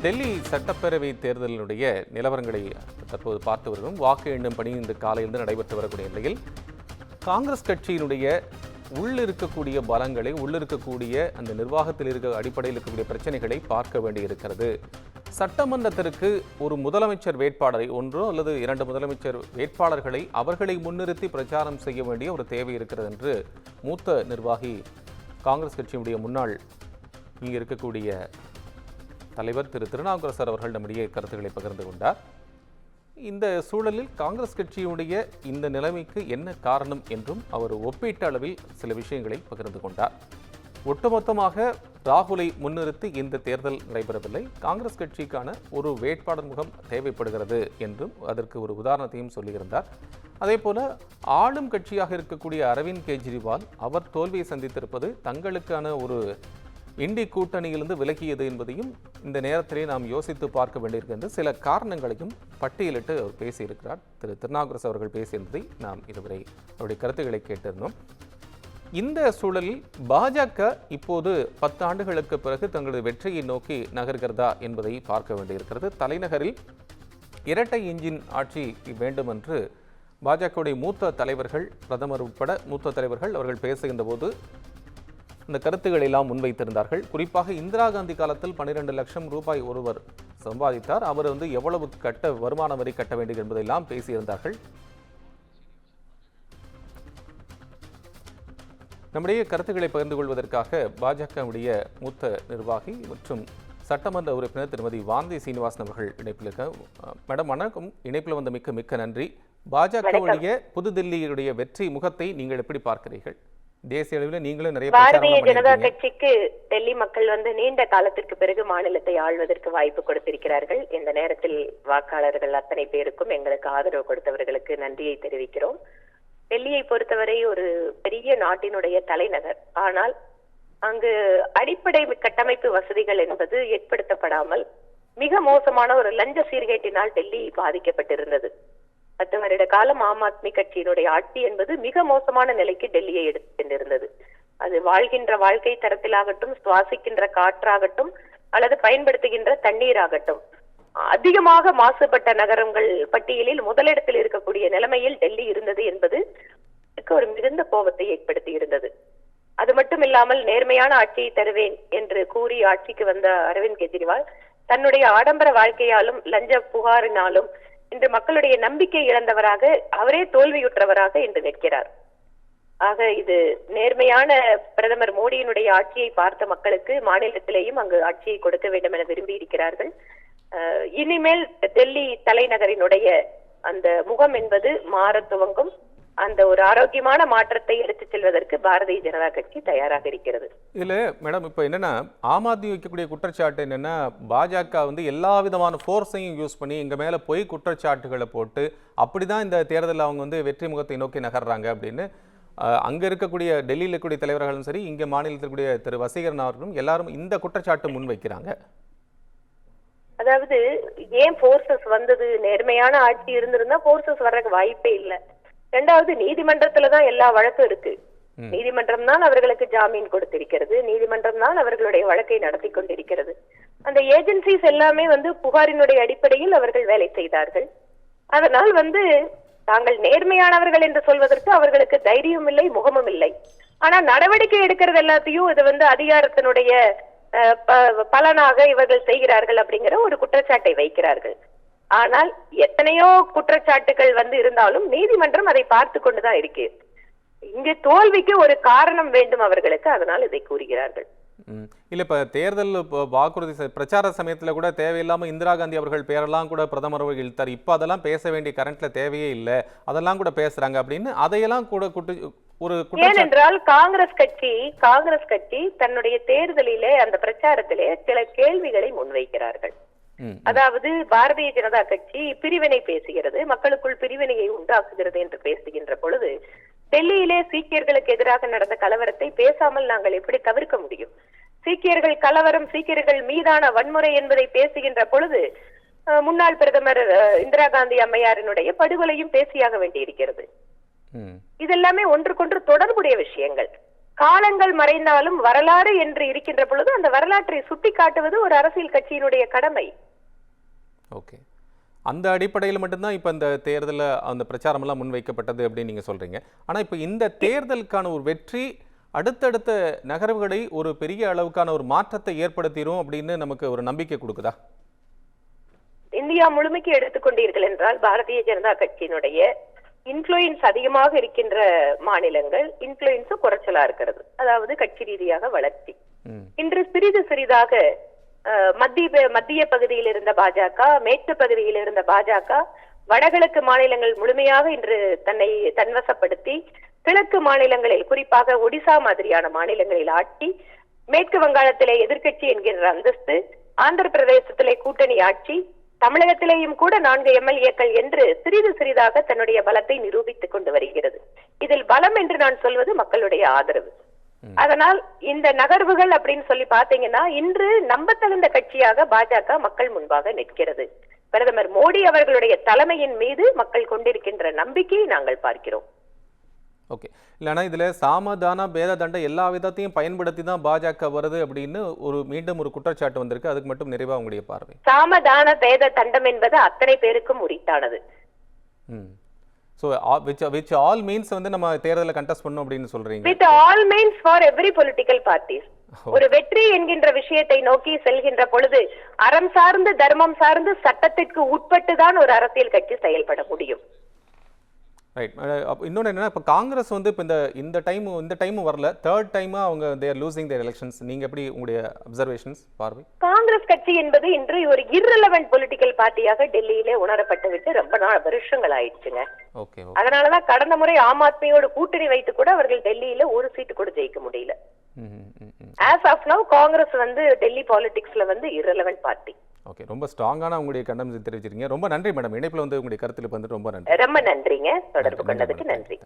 டெல்லி சட்டப்பேரவை தேர்தலினுடைய நிலவரங்களை தற்போது பார்த்து வருகிறோம். வாக்கு எண்ணும் பணி இன்று காலையிலிருந்து நடைபெற்று வரக்கூடிய நிலையில் காங்கிரஸ் கட்சியினுடைய உள்ளிருக்கக்கூடிய பலங்களை, உள்ளிருக்கக்கூடிய அந்த நிர்வாகத்தில் அடிப்படையில் இருக்கக்கூடிய பிரச்சனைகளை பார்க்க வேண்டியிருக்கிறது. சட்டமன்றத்திற்கு ஒரு முதலமைச்சர் வேட்பாளரை, ஒன்றோ அல்லது இரண்டு முதலமைச்சர் வேட்பாளர்களை அவர்களை முன்னிறுத்தி பிரச்சாரம் செய்ய வேண்டிய ஒரு தேவை இருக்கிறது என்று மூத்த நிர்வாகி, காங்கிரஸ் கட்சியினுடைய முன்னாள் இங்கு இருக்கக்கூடிய தலைவர் திரு திருநாவுக்கரசர் அவர்கள் நம்முடைய கருத்துக்களை பகிர்ந்து கொண்டார். இந்த சூழலில் காங்கிரஸ் கட்சியுடைய இந்த நிலைமைக்கு என்ன காரணம் என்றும் அவர் ஒப்பீட்டு அளவில் சில விஷயங்களை பகிர்ந்து கொண்டார். ஒட்டுமொத்தமாக ராகுலை முன்னிறுத்தி இந்த தேர்தல் நடைபெறவில்லை, காங்கிரஸ் கட்சிக்கான ஒரு வேட்பாளர் முகம் தேவைப்படுகிறது என்றும் அதற்கு ஒரு உதாரணத்தையும் சொல்லியிருந்தார். அதே போல ஆளும் கட்சியாக இருக்கக்கூடிய அரவிந்த் கெஜ்ரிவால் அவர் தோல்வியை சந்தித்திருப்பது தங்களுக்கான ஒரு இண்டி கூட்டணியிலிருந்து விலகியது என்பதையும் இந்த நேரத்திலே நாம் யோசித்து பார்க்க வேண்டியிருக்கின்ற சில காரணங்களையும் பட்டியலிட்டு அவர் பேசியிருக்கிறார். திரு திருநாவுக்கரசு அவர்கள் பேசியிருந்ததை நாம் இதுவரை அவருடைய கருத்துக்களை கேட்டிருந்தோம். இந்த சூழலில் பாஜக இப்போது 10 ஆண்டுகளுக்கு பிறகு தங்களது வெற்றியை நோக்கி நகர்கிறதா என்பதை பார்க்க வேண்டியிருக்கிறது. தலைநகரில் இரட்டை இன்ஜின் ஆட்சி வேண்டும் என்று பாஜகவுடைய மூத்த தலைவர்கள், பிரதமர் உட்பட மூத்த தலைவர்கள் அவர்கள் பேசுகின்ற போது இந்த கருத்துக்களை எல்லாம் முன்வைத்திருந்தார்கள். குறிப்பாக இந்திரா காந்தி காலத்தில் 12 லட்சம் ரூபாய் ஒருவர் சம்பாதித்தார், அவர் எவ்வளவு வருமான வரி கட்ட வேண்டும் என்பதெல்லாம் பேசியிருந்தார்கள். நம்முடைய கருத்துக்களை பகிர்ந்து கொள்வதற்காக பாஜகவுடைய மூத்த நிர்வாகி மற்றும் சட்டமன்ற உறுப்பினர் திருமதி வானதி சீனிவாசன் அவர்கள் இணைப்பில் இருக்க. மேடம் வணக்கம். இணைப்பில் வந்த மிக்க நன்றி. பாஜகவுடைய புதுதில்லியுடைய வெற்றி முகத்தை நீங்கள் எப்படி பார்க்கிறீர்கள்? தேசிய அளவில் நீங்களும் நிறைய பாரதிய ஜனதா கட்சிக்கு டெல்லி மக்கள் நீண்ட காலத்திற்கு பிறகு மாநிலத்தை ஆள்வதற்கு வாய்ப்பு கொடுத்திருக்கிறார்கள். இந்த நேரத்தில் வாக்காளர்கள் அத்தனை பேருக்கும் எங்களுக்கு ஆதரவு கொடுத்தவர்களுக்கு நன்றியை தெரிவிக்கிறோம். டெல்லியை பொறுத்தவரை ஒரு பெரிய நாட்டினுடைய தலைநகர். ஆனால் அங்கு அடிப்படை கட்டமைப்பு வசதிகள் என்பது ஏற்படுத்தப்படாமல் மிக மோசமான ஒரு லஞ்ச சீர்கேட்டினால் டெல்லி பாதிக்கப்பட்டிருந்தது. 10 வருட காலம் ஆம் ஆத்மி கட்சியினுடைய ஆட்சி என்பது மிக மோசமான நிலைக்கு டெல்லியை எடுத்து சென்றிருந்தது. அது வாழ்கின்ற வாழ்க்கை தரத்திலாகட்டும், சுவாசிக்கின்ற காற்றாகட்டும், அல்லது பயன்படுத்துகின்ற தண்ணீராகட்டும், அதிகமாக மாசுபட்ட நகரங்கள் பட்டியலில் முதலிடத்தில் இருக்கக்கூடிய நிலைமையில் டெல்லி இருந்தது என்பது ஒரு மிகுந்த கோபத்தை ஏற்படுத்தி இருந்தது. அது மட்டும் இல்லாமல் நேர்மையான ஆட்சியை தருவேன் என்று கூறி ஆட்சிக்கு வந்த அரவிந்த் கெஜ்ரிவால் தன்னுடைய ஆடம்பர வாழ்க்கையாலும் லஞ்ச புகாரினாலும் இன்று மக்களுடைய நம்பிக்கை இழந்தவராக, அவரே தோல்வியுற்றவராக இன்று நிற்கிறார். ஆக இது நேர்மையான பிரதமர் மோடியினுடைய ஆட்சியை பார்த்த மக்களுக்கு மாநிலத்திலேயும் அங்கு ஆட்சியை கொடுக்க வேண்டும் என விரும்பி இருக்கிறார்கள். இனிமேல் டெல்லி தலைநகரினுடைய அந்த முகம் என்பது மாற துவங்கும். அந்த ஒரு ஆரோக்கியமான மாற்றத்தை எடுத்துச் செல்வதற்கு பாரதிய ஜனதா கட்சி தயாராக இருக்கிறது. இதுல மேடம் இப்ப என்னன்னா, ஆம் ஆத்மி வைக்கக்கூடிய குற்றச்சாட்டு என்னன்னா, பாஜக எல்லா விதமான போர்ஸையும் யூஸ் பண்ணி எங்க மேல பொய் குற்றச்சாட்டுகளை போட்டு அப்படிதான் இந்த தேர்தலில் அவங்க வெற்றி முகத்தை நோக்கி நகர்றாங்க அப்படின்னு அங்க இருக்கக்கூடிய டெல்லியில் இருக்கக்கூடிய தலைவர்களும் சரி, இங்க மாநிலத்தில் இருக்கக்கூடிய திரு வசீகரன் அவர்களும் எல்லாரும் இந்த குற்றச்சாட்டு முன்வைக்கிறாங்க. அதாவது ஏன் போர்சஸ் வந்தது? நேர்மையான ஆட்சி இருந்திருந்தா போர்சஸ் வர்றதுக்கு வாய்ப்பே இல்லை. இரண்டாவது, நீதிமன்றத்துலதான் எல்லா வழக்கும் இருக்கு. நீதிமன்றம் தான் அவர்களுக்கு ஜாமீன் கொடுத்திருக்கிறது, நீதிமன்றம் தான் அவர்களுடைய வழக்கை நடத்தி கொண்டிருக்கிறது. அந்த ஏஜென்சிஸ் எல்லாமே புகாரினுடைய அடிப்படையில் அவர்கள் வேலை செய்தார்கள். அதனால் தாங்கள் நேர்மையானவர்கள் என்று சொல்வதற்கு அவர்களுக்கு தைரியம் இல்லை, முகமும் இல்லை. ஆனா நடவடிக்கை எடுக்கிறது எல்லாத்தையும் இது அதிகாரத்தினுடைய பலனாக இவர்கள் செய்கிறார்கள் அப்படிங்கிற ஒரு குற்றச்சாட்டை வைக்கிறார்கள். ஆனால் எத்தனையோ குற்றச்சாட்டுகள் இருந்தாலும் நீதிமன்றம் அதை பார்த்து கொண்டுதான் இருக்கு. இங்கு தோல்விக்கு ஒரு காரணம் வேண்டும் அவர்களுக்கு, அதனால் இதை கூறுகிறார்கள். இல்ல இப்ப தேர்தல் வாக்குறுதி பிரச்சார சமயத்துல கூட தேவையில்லாம இந்திரா காந்தி அவர்கள் பேரெல்லாம் கூட பிரதமர் அவர்கள் இழுத்தார். இப்ப அதெல்லாம் பேச வேண்டிய கரண்ட்ல தேவையே இல்லை, அதெல்லாம் கூட பேசுறாங்க அப்படின்னு அதையெல்லாம் கூட ஏனென்றால் காங்கிரஸ் கட்சி தன்னுடைய தேர்தலிலே அந்த பிரச்சாரத்திலே சில கேள்விகளை முன்வைக்கிறார்கள். அதாவது பாரதிய ஜனதா கட்சி பிரிவினை பேசுகிறது, மக்களுக்குள் பிரிவினையை உண்டாக்குகிறது என்று பேசுகின்ற பொழுது டெல்லியிலே சீக்கியர்களுக்கு எதிராக நடந்த கலவரத்தை பேசாமல் நாங்கள் எப்படி தவிர்க்க முடியும்? சீக்கியர்கள் கலவரம், சீக்கியர்கள் மீதான வன்முறை என்பதை பேசுகின்ற பொழுது முன்னாள் பிரதமர் இந்திரா காந்தி அம்மையாரினுடைய படுகொலையும் பேசியாக வேண்டியிருக்கிறது. இதெல்லாமே ஒன்றுக்கொன்று தொடர்புடைய விஷயங்கள். காலங்கள் மறைந்தாலும் வரலாறு என்று இருக்கின்ற பொழுது அந்த வரலாற்றை சுட்டி காட்டுவது ஒரு அரசியல் கட்சியினுடைய கடமை. ஓகே, அந்த அடிப்படையில் மட்டும்தான் இப்போ இந்த தேர்தலில் அந்த பிரச்சாரமெல்லாம் முன்வைக்கப்பட்டது அப்படின்னு நீங்கள் சொல்கிறீங்க. ஆனால் இப்போ இந்த தேர்தலுக்கான ஒரு வெற்றி அடுத்தடுத்த நகர்வுகளை ஒரு பெரிய அளவுக்கான ஒரு மாற்றத்தை ஏற்படுத்திடும் அப்படின்னு நமக்கு ஒரு நம்பிக்கை கொடுக்குதா? இந்தியா முழுமைக்கு எடுத்துக்கொண்டீர்கள் என்றால் பாரதிய ஜனதா கட்சியினுடைய இன்ஃப்ளூயன்ஸ் அதிகமாக இருக்கின்ற மாநிலங்கள் இன்ஃப்ளூயன்ஸும் குறைச்சலா இருக்கிறது. அதாவது கட்சி ரீதியாக வளர்ச்சி இன்று சிறிது சிறிதாக மத்திய பகுதியில் இருந்த பாஜக, மேற்கு பகுதியில் இருந்த பாஜக, வடகிழக்கு மாநிலங்கள் முழுமையாக இன்று தன்னை தன்வசப்படுத்தி கிழக்கு மாநிலங்களில் குறிப்பாக ஒடிசா மாதிரியான மாநிலங்களில் ஆட்சி, மேற்கு வங்காளத்திலே எதிர்க்கட்சி என்கின்ற அந்தஸ்து, ஆந்திர பிரதேசத்திலே கூட்டணி ஆட்சி, தமிழகத்திலேயும் கூட 4 MLA-க்கள் என்று சிறிது சிறிதாக தன்னுடைய பலத்தை நிரூபித்துக் கொண்டு வருகிறது. இதில் பலம் என்று நான் சொல்வது மக்களுடைய ஆதரவு. அதனால் இந்த நகர்வுகள் அப்படின்னு சொல்லி பாத்தீங்கன்னா இன்று நம்பத்தகுந்த கட்சியாக பாஜக மக்கள் முன்பாக நிற்கிறது. பிரதமர் மோடி அவர்களுடைய தலைமையின் மீது மக்கள் கொண்டிருக்கின்ற நம்பிக்கையை நாங்கள் பார்க்கிறோம். ஓகே, இல்லைனா இதில் சாமதான பேத தண்ட எல்லா விதத்தையும் பயன்படுத்தி தான் பாஜக வருது அப்படின்னு மீண்டும் ஒரு குற்றச்சாட்டு வந்திருக்கு. அதுக்கு மட்டும் நிறைவா உங்களுடைய பார்வை? சாமதான பேத தண்டம் என்பது அத்தனை பேருக்கும் உரித்தானது. So which all means வந்து நம்ம தேர்தலை கண்டெஸ்ட் பண்ணோம் அப்படின்னு சொல்றீங்க. With all means for every political parties. ஒரு வெற்றி என்கின்ற விஷயத்தை நோக்கி செல்கின்ற பொழுது அறம் சார்ந்து தர்மம் சார்ந்து சட்டத்திற்கு உட்பட்டுதான் ஒரு அரசியல் கட்சி செயல்பட முடியும். ரைட். இன்னொன்று என்னன்னா, இப்போ காங்கிரஸ் வந்து இப்போ இந்த டைம் வரல, தேர்ட் டைமா அவங்க தேர் லூசிங் தேர் எலெக்ஷன்ஸ். நீங்க எப்படி உங்களுடைய அப்சர்வேஷன்ஸ் பார்வை? காங்கிரஸ் கட்சி என்பது இன்று ஒரு irrelevant பொலிட்டிக்கல் பார்ட்டியாக டெல்லியிலே உணரப்பட்டு விட்டு ரொம்ப வருஷங்கள் ஆயிடுச்சுங்க. ஓகே. அதனாலதான் கடந்த முறை ஆம் ஆத்மியோடு கூட்டணி வைத்து கூட அவர்கள் டெல்லியில ஒரு சீட்டு கூட ஜெயிக்க முடியல. As of now காங்கிரஸ் வந்து டெல்லி பாலிடிக்ஸ்ல வந்து irrelevant பார்ட்டி. ஓகே, ரொம்ப ஸ்ட்ராங்கான உங்களுடைய கண்டனம் தெரிவிச்சிருக்கீங்க. ரொம்ப நன்றி மேடம். இணைப்பில் வந்து உங்களுடைய கருத்தில் வந்து ரொம்ப நன்றி. ரொம்ப நன்றிங்க. தொடர்பு கொண்டதுக்கு நன்றி.